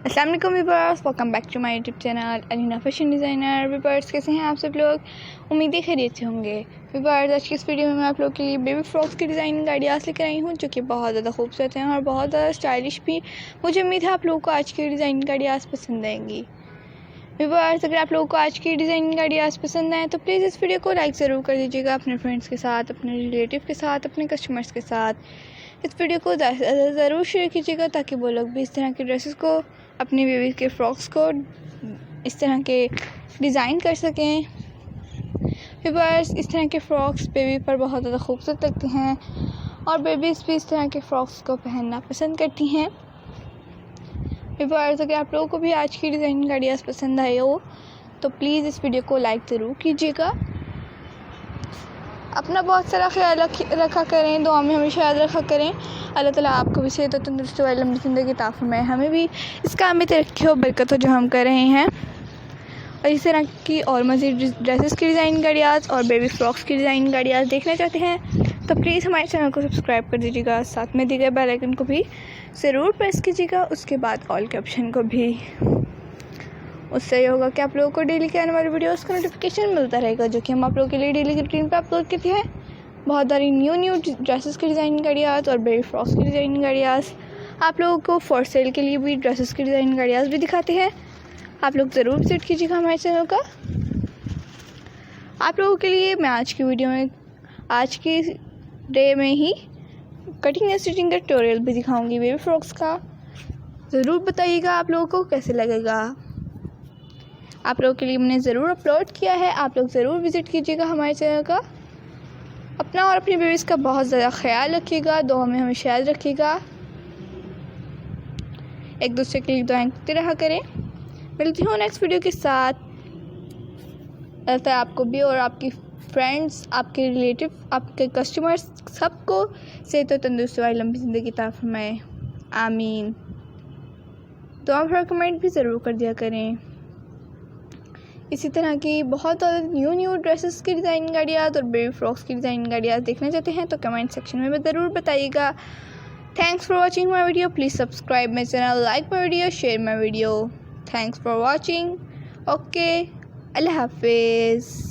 अस्सलाम वालेकुम viewers, welcome back to my YouTube channel Alina fashion designer. Viewers कैसे हैं आप सब लोग? उम्मीदें खैरियत से होंगे। व्यूअर्स आज की इस वीडियो में मैं आप लोग के लिए बेबी फ्रॉक्स की डिज़ाइनिंग आइडियाज़ लेकर आई हूं जो कि बहुत ज़्यादा खूबसूरत हैं और बहुत ज़्यादा स्टाइलिश भी। मुझे उम्मीद है आप लोगों को आज की डिज़ाइनिंग आइडियाज़ पसंद आएंगी। व्यूअर्स अगर आप लोगों को आज की डिज़ाइनिंग आइडियाज़ पसंद आए तो प्लीज़ इस वीडियो को लाइक ज़रूर कर दीजिएगा अपने फ्रेंड्स के साथ, अपने रिलेटिव के साथ, अपने कस्टमर्स के साथ। इस वीडियो को ज़रूर शेयर कीजिएगा ताकि वो लोग भी इस तरह के ड्रेसेस को, अपने बेबी के फ्रॉक्स को इस तरह के डिज़ाइन कर सकें। व्यूअर्स इस तरह के फ्रॉक्स बेबी पर बहुत ज़्यादा खूबसूरत लगते हैं और बेबीज़ भी इस तरह के फ्रॉक्स को पहनना पसंद करती हैं। व्यूअर्स अगर आप लोगों को भी आज की डिज़ाइनिंग आइडियाज़ पसंद आए हो तो प्लीज़ इस वीडियो को लाइक ज़रूर कीजिएगा। अपना बहुत सारा ख्याल रखा करें, दुआ में हमेशा याद रखा करें। अल्लाह ताला आपको भी सेहत और तंदुरुस्ती वाली लंबी ज़िंदगी अता फरमाए, हमें भी इस काम में तरक्की हो, बरकत हो जो हम कर रहे हैं। और इस तरह की और मज़ीद ड्रेसेस की डिज़ाइनिंग आइडियाज़ और बेबी फ्रॉक्स की डिज़ाइनिंग आइडियाज़ देखना चाहते हैं तो प्लीज़ हमारे चैनल को सब्सक्राइब कर दीजिएगा, साथ में दिए गए बेल आइकन को भी ज़रूर प्रेस कीजिएगा, उसके बाद ऑल के ऑप्शन को भी। उससे ये होगा कि आप लोगों को डेली के आने वाली वीडियोस का नोटिफिकेशन मिलता रहेगा जो कि हम आप लोगों के लिए डेली की रूटीन पे अपलोड करते हैं। बहुत सारी न्यू ड्रेसेस की डिज़ाइनिंग आइडियाज़ और बेबी फ्रॉक्स की डिज़ाइनिंग आइडियाज़ आप लोगों को फॉर सेल के लिए भी ड्रेसेस की डिज़ाइनिंग आइडियाज़ भी दिखाते हैं। आप लोग ज़रूर विजिट कीजिएगा हमारे चैनल का। आप लोगों के लिए मैं आज की वीडियो में, आज की डे में ही कटिंग एंड स्टिचिंग का ट्यूटोरियल भी दिखाऊंगी बेबी फ्रॉक्स का। ज़रूर बताइएगा आप लोगों को कैसे लगेगा। आप लोगों के लिए मैंने ज़रूर अपलोड किया है, आप लोग ज़रूर विज़िट कीजिएगा हमारे चैनल का। अपना और अपनी बेबीज़ का बहुत ज़्यादा ख्याल रखिएगा, दुआ में हमेशा याद रखिएगा। एक दूसरे के लिए दुआएं करते रहा करें। मिलती हूँ नेक्स्ट वीडियो के साथ। अल्लाह ताला आपको भी और आपकी फ्रेंड्स, आपके रिलेटिव, आपके कस्टमर्स सबको सेहत और तंदुरुस्ती वाली लंबी ज़िंदगी अता फरमाए, आमीन। दुआ भरा कमेंट भी ज़रूर कर दिया करें। इसी तरह की बहुत न्यू ड्रेसेस की डिज़ाइनिंग आइडियाज़ और बेबी फ्रॉक्स की डिज़ाइनिंग आइडियाज़ देखना चाहते हैं तो कमेंट सेक्शन में ज़रूर बताइएगा। Thanks for watching my video. Please subscribe my channel, like my video, share my video. Thanks for watching. Okay, अल्लाह हाफिज़।